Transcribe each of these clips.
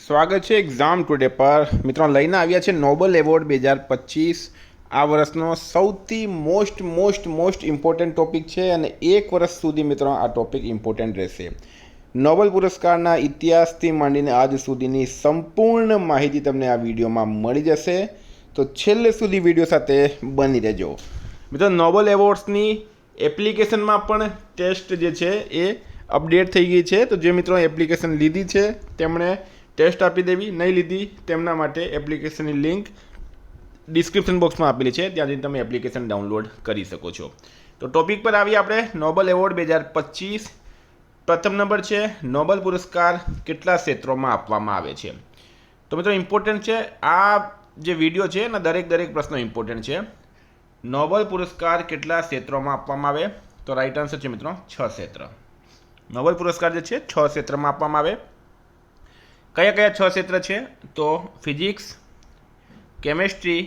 સ્વાગત છે exam today પર મિત્રો લઈને આવ્યા છે નોબલ એવોર્ડ 2025 આ વર્ષનો સૌથી મોસ્ટ ઇમ્પોર્ટન્ટ ટોપિક છે અને એક વર્ષ સુધી મિત્રો આ ટોપિક ઇમ્પોર્ટન્ટ રહેશે. નોબલ પુરસ્કારના ઇતિહાસથી માંડીને આજ સુધીની સંપૂર્ણ માહિતી તમને આ વિડીયોમાં મળી જશે, તો છેલ્લે સુધી વિડીયો સાથે બની રહેજો. મિત્રો નોબલ એવોર્ડ્સની એપ્લિકેશનમાં પણ ટેસ્ટ જે છે એ અપડેટ થઈ ગઈ છે, તો જે મિત્રો એપ્લિકેશન લીધી છે તેમણે ટેસ્ટ આપી દેવી, નહીં લીધી તેમના માટે એપ્લિકેશનની લિંક ડિસ્ક્રિપ્શન બોક્સમાં આપેલી છે, ત્યાંથી તમે એપ્લિકેશન ડાઉનલોડ કરી શકો છો. તો ટોપિક પર આવીએ આપણે. નોબલ એવોર્ડ 2025 પ્રથમ નંબર છે, નોબલ પુરસ્કાર કેટલા ક્ષેત્રોમાં આપવામાં આવે છે. તો મિત્રો ઇમ્પોર્ટન્ટ છે આ જે વિડીયો છે એના દરેક પ્રશ્નો ઇમ્પોર્ટન્ટ છે. નોબલ પુરસ્કાર કેટલા ક્ષેત્રોમાં આપવામાં આવે, તો રાઈટ આન્સર છે મિત્રો 6 ક્ષેત્ર. નોબલ પુરસ્કાર જે છે 6 ક્ષેત્રમાં આપવામાં આવે. કયા 6 ક્ષેત્ર છે, તો ફિઝિક્સ, કેમેસ્ટ્રી,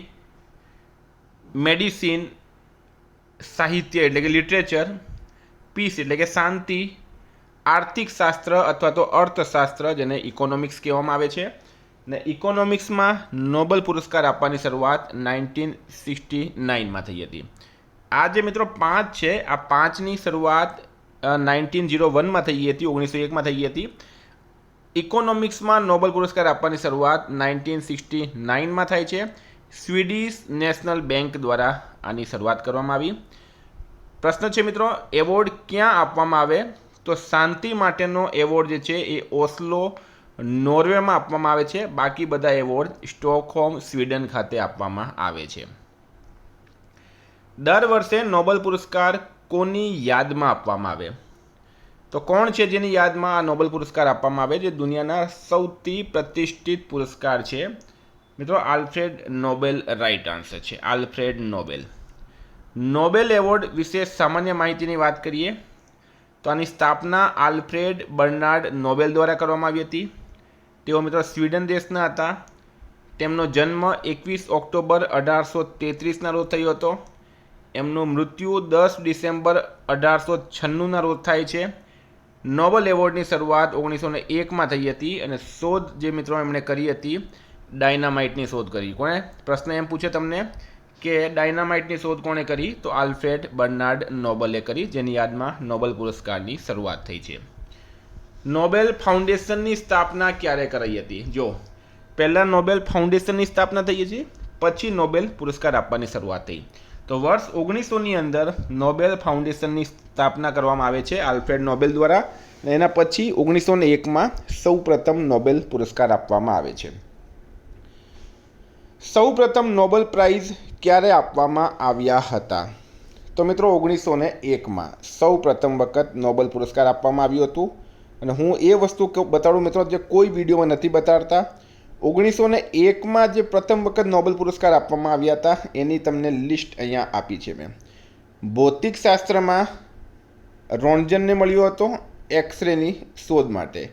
મેડિસિન, સાહિત્ય એટલે કે લિટરેચર, પીસ એટલે કે શાંતિ, આર્થિક શાસ્ત્ર અથવા તો અર્થશાસ્ત્ર જેને ઇકોનોમિક્સ કહેવામાં આવે છે. ને ઇકોનોમિક્સમાં નોબલ પુરસ્કાર આપવાની શરૂઆત 1969માં થઈ હતી. આ જે મિત્રો 5 છે, આ 5ની શરૂઆત 1901માં થઈ હતી, 1901માં થઈ હતી. ઇકોનોમિક્સમાં નોબલ પુરસ્કાર આપવાની શરૂઆત 1969માં થાય છે. સ્વીડિશ નેશનલ બેંક દ્વારા આની શરૂઆત કરવામાં આવી. પ્રશ્ન છે મિત્રો, એવોર્ડ ક્યાં આપવામાં આવે, તો શાંતિ માટેનો એવોર્ડ જે છે એ ઓસ્લો નોર્વેમાં આપવામાં આવે છે. બાકી બધા એવોર્ડ સ્ટોકહોમ સ્વીડન ખાતે આપવામાં આવે છે. દર વર્ષે નોબલ પુરસ્કાર કોની યાદમાં આપવામાં આવે, તો કોણ છે જેની યાદમાં આ નોબલ પુરસ્કાર આપવામાં આવે, જે દુનિયાના સૌથી પ્રતિષ્ઠિત પુરસ્કાર છે મિત્રો? આલ્ફ્રેડ નોબેલ રાઈટ આન્સર છે, આલ્ફ્રેડ નોબેલ. નોબેલ એવોર્ડ વિશે સામાન્ય માહિતીની વાત કરીએ તો આની સ્થાપના આલ્ફ્રેડ બર્નાર્ડ નોબેલ દ્વારા કરવામાં આવી હતી. તેઓ મિત્રો સ્વીડન દેશના હતા. તેમનો જન્મ 21 ઓક્ટોબર 1833ના રોજ થયો હતો. એમનું મૃત્યુ 10 ડિસેમ્બર 1896ના રોજ થાય છે. નોબલ એવોર્ડની શરૂઆત 1901માં થઈ હતી અને શોધ જે મિત્રો એમણે કરી હતી, ડાયનામાઇટની શોધ કરી. કોણે? પ્રશ્ન એમ પૂછે તમને કે ડાયનામાઇટની શોધ કોણે કરી, તો આલ્ફ્રેડ બર્નાર્ડ નોબલે કરી, જેની યાદમાં નોબલ પુરસ્કારની શરૂઆત થઈ છે. નોબેલ ફાઉન્ડેશનની સ્થાપના ક્યારે કરાઈ હતી? જો પહેલાં નોબેલ ફાઉન્ડેશનની સ્થાપના થઈ હતી, પછી નોબેલ પુરસ્કાર આપવાની શરૂઆત થઈ. તો વર્ષ 1900ની અંદર નોબેલ ફાઉન્ડેશનની સ્થાપના કરવામાં આવે છે આલ્ફ્રેડ નોબેલ દ્વારા, અને એના પછી 1901માં સૌપ્રથમ નોબેલ પુરસ્કાર આપવામાં આવે છે. સૌપ્રથમ નોબેલ પ્રાઇઝ ક્યારે આપવામાં આવ્યા હતા, તો મિત્રો 1901માં સૌપ્રથમ વખત નોબેલ પુરસ્કાર આપવામાં આવ્યું હતું. અને હું એ વસ્તુ બતાડું મિત્રો, જે કોઈ વિડીયોમાં નથી બતાડતા. 1901માં જે પ્રથમ વખત નોબેલ પુરસ્કાર આપવામાં આવ્યા હતા એની તમને લિસ્ટ અહીંયા આપી છે મેં. ભૌતિક શાસ્ત્રમાં રોન્ટજનને મળ્યો હતો એક્સરેની શોધ માટે.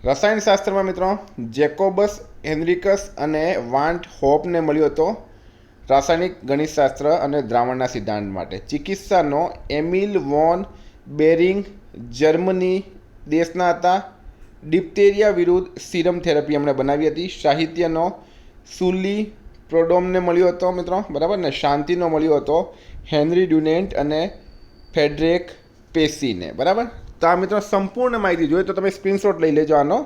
રસાયણશાસ્ત્રમાં મિત્રો જેકોબસ હેનરિકસ અને વાન્ટ હોપને મળ્યો હતો રાસાયણિક ગણિતશાસ્ત્ર અને દ્રાવણના સિદ્ધાંત માટે. ચિકિત્સાનો એમિલ વોન બેરિંગ જર્મની દેશના હતા. ડિપ્ટેરિયા વિરુદ્ધ સિરમ થેરપી એમણે બનાવી હતી. સાહિત્યનો સુલી પ્રોડોમને મળ્યો હતો મિત્રો, બરાબર ને. શાંતિનો મળ્યો હતો હેનરી ડ્યુનેન્ટ અને ફેડરેક પેસીને, બરાબર. તો આ મિત્રો સંપૂર્ણ માહિતી જોઈએ તો તમે સ્ક્રીનશોટ લઈ લેજો આનો,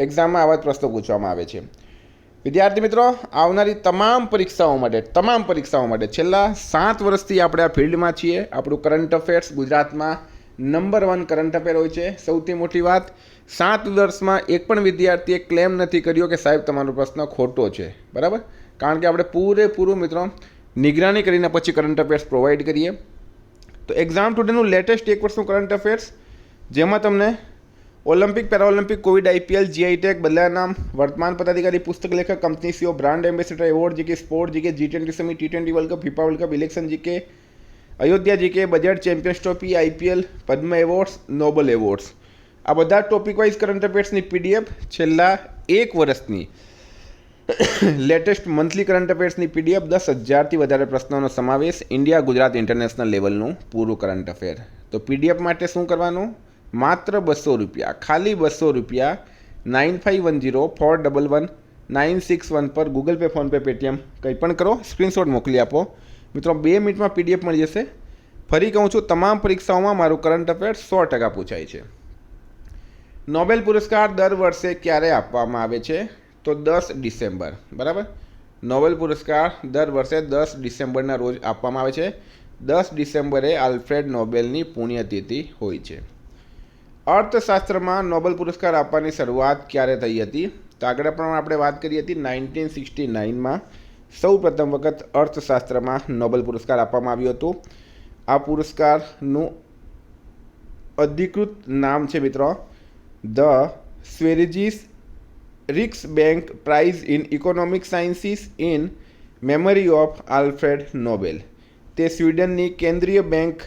એક્ઝામમાં આવા જ પ્રશ્નો પૂછવામાં આવે છે. વિદ્યાર્થી મિત્રો, આવનારી તમામ પરીક્ષાઓ માટે છેલ્લા 7 વર્ષથી આપણે આ ફિલ્ડમાં છીએ. આપણું કરંટ અફેર્સ ગુજરાતમાં નંબર 1 કરંટ અફેર હોય છે. સૌથી મોટી વાત, 7 વર્ષમાં એક પણ વિદ્યાર્થીએ ક્લેમ નથી કર્યો કે સાહેબ તમારો પ્રશ્ન ખોટો છે, બરાબર. કારણ કે આપણે પૂરેપૂરું મિત્રો નિગરાની કરીને પછી કરંટ અફેર્સ પ્રોવાઈડ કરીએ. તો એક્ઝામ ટુડેનું લેટેસ્ટ એક વર્ષનું કરંટ અફેર્સ, જેમાં તમને Olympic, Paralympic, Covid, IPL, GI tag, બદલાયા નામ, વર્તમાન પદાધિકારી, પુસ્તક લેખક, company CEO, brand ambassador, award GK, sport GK, G20 summit, T20 world cup, FIFA world cup, election GK, Ayodhya GK, budget, champions trophy, IPL, પદ્મ awards, Nobel awards, આ બધા topic wise current અફેર્સની PDF, છેલ્લા એક વર્ષની લેટેસ્ટ મંથલી કરંટ અફેર્સની PDF, 10,000થી વધારે પ્રશ્નોનો સમાવેશ, India, Gujarat, international લેવલનું પૂરું current affair. તો PDF માટે શું કરવાનું? માત્ર 200 રૂપિયા, ખાલી 200 રૂપિયા 9510411961 પર ગૂગલ પે, ફોનપે, પેટીએમ કંઈ પણ કરો, સ્ક્રીનશોટ મોકલી આપો. મિત્રો 2 મિનિટમાં PDF મળી જશે. ફરી કહું છું, તમામ પરીક્ષાઓમાં મારું કરંટ અફેર્સ 100% પૂછાય છે. નોબેલ પુરસ્કાર દર વર્ષે ક્યારે આપવામાં આવે છે? તો 10 ડિસેમ્બર. બરાબર. નોબેલ પુરસ્કાર દર વર્ષે 10 ડિસેમ્બરના રોજ આપવામાં આવે છે. 10 ડિસેમ્બરે આલ્ફ્રેડ નોબેલની પુણ્યતિથિ હોય છે. અર્થશાસ્ત્રમાં નોબેલ પુરસ્કાર આપવાની શરૂઆત ક્યારે થઈ હતી? તો આગળ પણ આપણે વાત કરી હતી. 1969માં સૌ પ્રથમ વખત અર્થશાસ્ત્રમાં નોબેલ પુરસ્કાર આપવામાં આવ્યું હતું. આ પુરસ્કારનું અધિકૃત નામ છે મિત્રો the Sveriges Riksbank prize in economic sciences in memory of Alfred Nobel. તે સ્વીડનની કેન્દ્રીય બેંક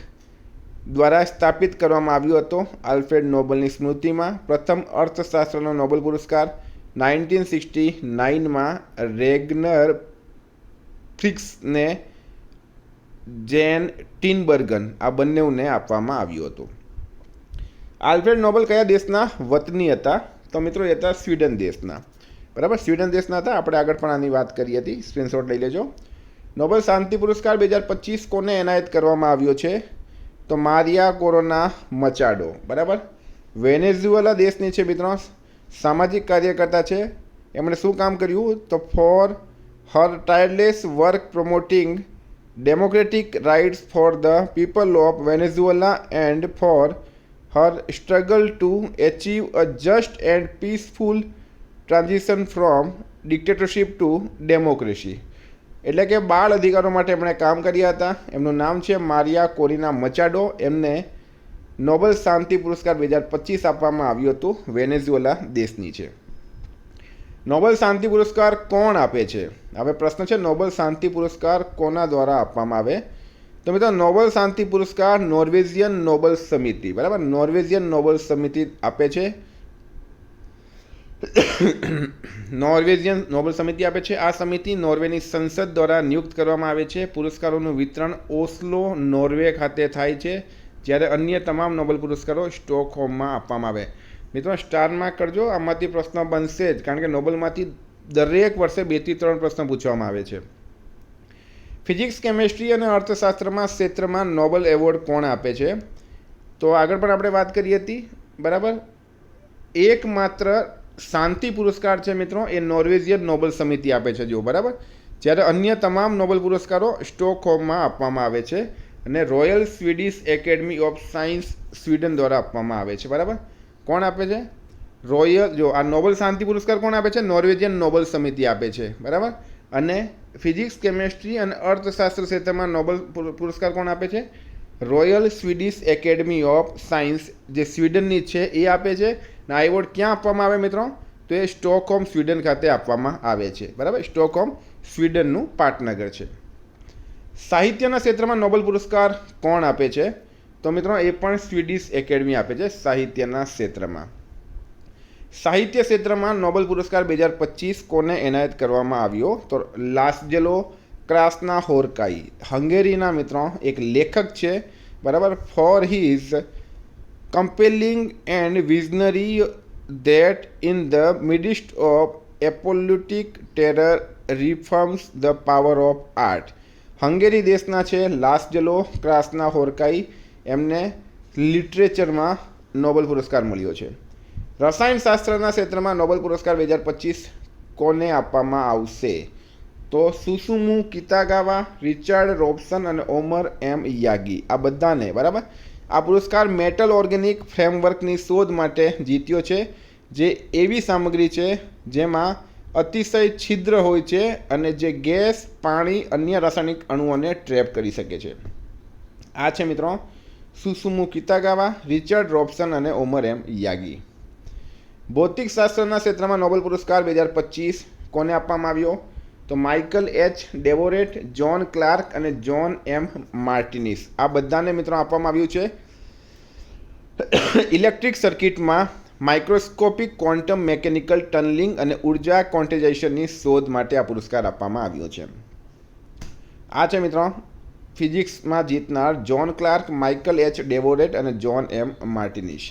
દ્વારા સ્થાપિત કરવામાં આવ્યો હતો. આલ્ફ્રેડ નોબેલની સ્મૃતિમાં પ્રથમ અર્થશાસ્ત્રનો નોબેલ પુરસ્કાર 1969માં રેગ્નર ફ્રિક્સને જેન ટિનબર્ગન આ બંનેને આપવામાં આવ્યું હતું. આલ્ફ્રેડ નોબેલ કયા દેશના વતની હતા? તો મિત્રો એ હતા સ્વીડન દેશના. બરાબર, સ્વીડન દેશના હતા. આપણે આગળ પણ આની વાત કરી હતી, સ્ક્રીનશોટ લઈ લેજો. નોબેલ શાંતિ પુરસ્કાર 2025 કોને એનાયત કરવામાં આવ્યો છે? તો મારિયા કોરોના મચાડો. બરાબર, વેનેઝુએલા દેશની છે મિત્રો, સામાજિક કાર્યકર્તા છે. એમણે શું કામ કર્યું? તો for her tireless work promoting democratic rights for the people of Venezuela and for her struggle to achieve a just and peaceful transition from dictatorship to democracy. એટલે કે બાળ અધિકારો માટે એમણે કામ કર્યા હતા. એમનું નામ છે મારિયા કોરિના મચાડો. એમને નોબેલ શાંતિ પુરસ્કાર 2025 આપવામાં આવ્યું હતું. વેનેઝુએલા દેશની છે. નોબેલ શાંતિ પુરસ્કાર કોણ આપે છે? હવે પ્રશ્ન છે નોબેલ શાંતિ પુરસ્કાર કોના દ્વારા આપવામાં આવે? તો મિત્રો નોબેલ શાંતિ પુરસ્કાર નોર્વેજિયન નોબેલ સમિતિ, બરાબર, નોર્વેજિયન નોબેલ સમિતિ આપે છે. નોર્વેજિયન નોબેલ સમિતિ આપે છે. આ સમિતિ નોર્વેની સંસદ દ્વારા નિયુક્ત કરવામાં આવે છે. પુરસ્કારોનું વિતરણ ઓસ્લો, નોર્વે ખાતે થાય છે, જ્યારે અન્ય તમામ નોબેલ પુરસ્કારો સ્ટોકહોમમાં આપવામાં આવે. મિત્રો સ્ટાર માર્ક કરજો, આમાંથી પ્રશ્ન બનશે જ, કારણ કે નોબેલમાંથી દરેક વર્ષે 2 થી 3 પ્રશ્ન પૂછવામાં આવે છે. ફિઝિક્સ, કેમેસ્ટ્રી અને અર્થશાસ્ત્રમાં ક્ષેત્રમાં નોબેલ એવોર્ડ કોણ આપે છે? તો આગળ પણ આપણે વાત કરી હતી. બરાબર, એકમાત્ર શાંતિ પુરસ્કાર છે મિત્રો એ નોર્વેજિયન નોબેલ સમિતિ આપે છે જો. બરાબર, જ્યારે અન્ય તમામ નોબેલ પુરસ્કારો સ્ટોકહોમમાં આપવામાં આવે છે અને royal Swedish academy of science Sweden દ્વારા આપવામાં આવે છે. બરાબર, કોણ આપે છે? રોયલ, જો આ નોબેલ શાંતિ પુરસ્કાર કોણ આપે છે? નોર્વેજિયન નોબેલ સમિતિ આપે છે. બરાબર, અને ફિઝિક્સ, કેમેસ્ટ્રી અને અર્થશાસ્ત્ર ક્ષેત્રમાં નોબેલ પુરસ્કાર કોણ આપે છે? Royal Swedish academy of science જે સ્વીડનની છે એ આપે છે. અને આ એવોર્ડ ક્યાં આપવામાં આવે મિત્રો? તો એ સ્ટોકહોમ સ્વીડન ખાતે આપવામાં આવે છે. બરાબર, સ્ટોકહોમ સ્વીડનનું પાટનગર છે. સાહિત્યના ક્ષેત્રમાં નોબેલ પુરસ્કાર કોણ આપે છે? તો મિત્રો એ પણ સ્વીડિશ એકેડમી આપે છે સાહિત્યના ક્ષેત્રમાં. સાહિત્ય ક્ષેત્રમાં નોબેલ પુરસ્કાર 2025 કોને એનાયત કરવામાં આવ્યો? તો લાસજેલો ક્રાસ્નાહોરકાઈ, હંગેરીના મિત્રો એક લેખક છે. બરાબર, for his compelling and visionary that in the midst of apoplectic terror reforms the power of art. Hungary દેશના છે લાસજેલો ક્રાસ્નાહોરકાઈ. એમને લિટરેચરમાં નોબેલ પુરસ્કાર મળ્યો છે. રસાયણશાસ્ત્રના ક્ષેત્રમાં નોબેલ પુરસ્કાર 2025 કોને આપવામાં આવશે? તો સુસુમુ કિતાગાવા, રિચાર્ડ રોબસન અને ઓમર એમ યાગી આ બધાને. બરાબર, આ પુરસ્કાર મેટલ ઓર્ગેનિક ફ્રેમવર્કની શોધ માટે જીત્યો છે, જે એવી સામગ્રી છે જેમાં અતિશય છિદ્ર હોય છે અને જે ગેસ, પાણી, અન્ય રાસાયણિક અણુઓને ટ્રેપ કરી શકે છે. આ છે મિત્રો સુસુમુ કિતાગાવા, રિચાર્ડ રોબસન અને ઓમર એમ યાગી. ભૌતિકશાસ્ત્રના ક્ષેત્રમાં નોબેલ પુરસ્કાર 2025 કોને આપવામાં આવ્યો? તો માઇકલ એચ ડેવોરેટ, જ્હોન ક્લાર્ક અને જ્હોન એમ માર્ટિનિસ આ બધાને મિત્રો આપવામાં આવ્યું છે. ઇલેક્ટ્રિક સર્કિટમાં માઇક્રોસ્કોપિક ક્વોન્ટમ મેકેનિકલ ટનલિંગ અને ઉર્જા ક્વોન્ટાઇઝેશનની શોધ માટે આ પુરસ્કાર આપવામાં આવ્યો છે. આ છે મિત્રો ફિઝિક્સમાં જીતનાર જ્હોન ક્લાર્ક, માઇકલ એચ ડેવોરેટ અને જ્હોન એમ માર્ટિનિસ.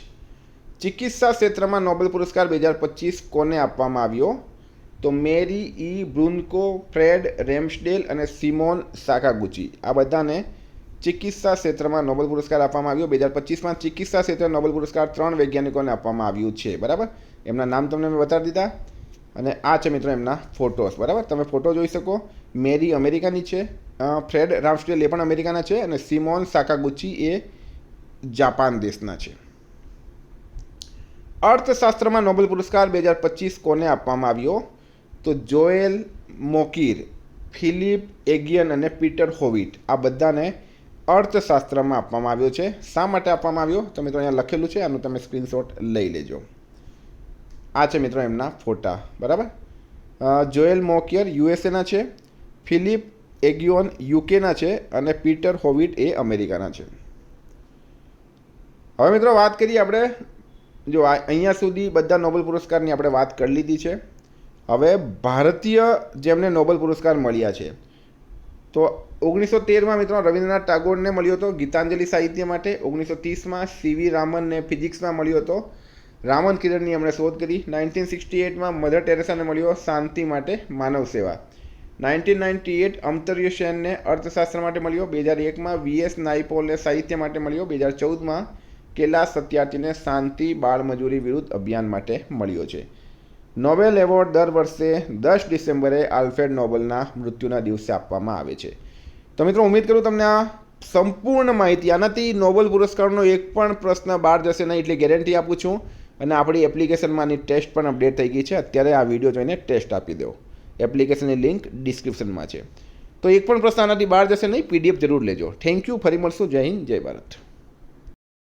ચિકિત્સા ક્ષેત્રમાં નોબેલ પુરસ્કાર 2025 કોને આપવામાં આવ્યો? તો મેરી ઈ બ્રુન્કો, ફ્રેડ રેમ્સડેલ અને સિમોન સાકાગુચી, આ બધાને ચિકિત્સા ક્ષેત્રમાં નોબેલ પુરસ્કાર આપવામાં આવ્યો. 2025માં ચિકિત્સા ક્ષેત્રે નોબેલ પુરસ્કાર 3 વૈજ્ઞાનિકોને આપવામાં આવ્યું છે. બરાબર, એમના નામ તમને મેં બતાવી દીધા અને આ છે મિત્રો એમના ફોટોસ. બરાબર, તમે ફોટો જોઈ શકો. મેરી અમેરિકાની છે, ફ્રેડ રામ્સડેલ એ પણ અમેરિકાના છે અને સિમોન સાકાગુચી એ જાપાન દેશના છે. અર્થશાસ્ત્રમાં નોબેલ પુરસ્કાર 2025 કોને આપવામાં આવ્યો? તો જોએલ મોકીર, ફિલિપ એગિયન અને પીટર હોવિટ, આ બધાને અર્થશાસ્ત્રમાં આપવામાં આવ્યો છે. શા માટે આપવામાં આવ્યો? તો મિત્રો અહીંયા લખેલું છે, આનું તમે સ્ક્રીનશોટ લઈ લેજો. આ છે મિત્રો એમના ફોટા. બરાબર, જોએલ મોકિયર યુએસએના છે, ફિલિપ એગિયોન યુકેના છે અને પીટર હોવિટ એ અમેરિકાના છે. હવે મિત્રો વાત કરીએ આપણે, જો અહીંયા સુધી બધા નોબેલ પુરસ્કારની આપણે વાત કરી લીધી છે. હવે ભારતીય જેમને નોબેલ પુરસ્કાર મળ્યા છે, તો 1913માં મિત્રો રવિન્દ્રનાથ ટાગોરને મળ્યો હતો ગીતાંજલિ સાહિત્ય માટે. 1930માં સીવી રામનને ફિઝિક્સમાં મળ્યો હતો, રામન કિરણની એમણે શોધ કરી. 1968માં મધર ટેરેસાને મળ્યો શાંતિ માટે માનવ સેવા. 1998 અમર્ત્ય સેનને અર્થશાસ્ત્ર માટે મળ્યો. 2001માં વીએસ નાયપોલને સાહિત્ય માટે મળ્યો. 2014માં કૈલાસ સત્યાર્થીને શાંતિ બાળમજૂરી વિરુદ્ધ અભિયાન માટે મળ્યો છે. નોબેલ એવોર્ડ દર વર્ષે 10 ડિસેમ્બરે આલ્ફ્રેડ નોબેલના મૃત્યુના દિવસે આપવામાં આવે છે. તો મિત્રો ઉમ્મીદ કરું તમને આ સંપૂર્ણ માહિતી, આનાથી નોબેલ પુરસ્કારનો એક પણ પ્રશ્ન બહાર જશે નહીં એટલી ગેરંટી આપું છું. અને આપણી એપ્લિકેશનમાંની ટેસ્ટ પણ અપડેટ થઈ ગઈ છે. અત્યારે આ વિડીયો જોઈને ટેસ્ટ આપી દો. એપ્લિકેશનની લિંક ડિસ્ક્રિપ્શનમાં છે. તો એક પણ પ્રશ્ન આનાથી બહાર જશે નહીં, PDF જરૂર લેજો. Thank you. ફરી મળશું. જય હિન્દ, જય ભારત.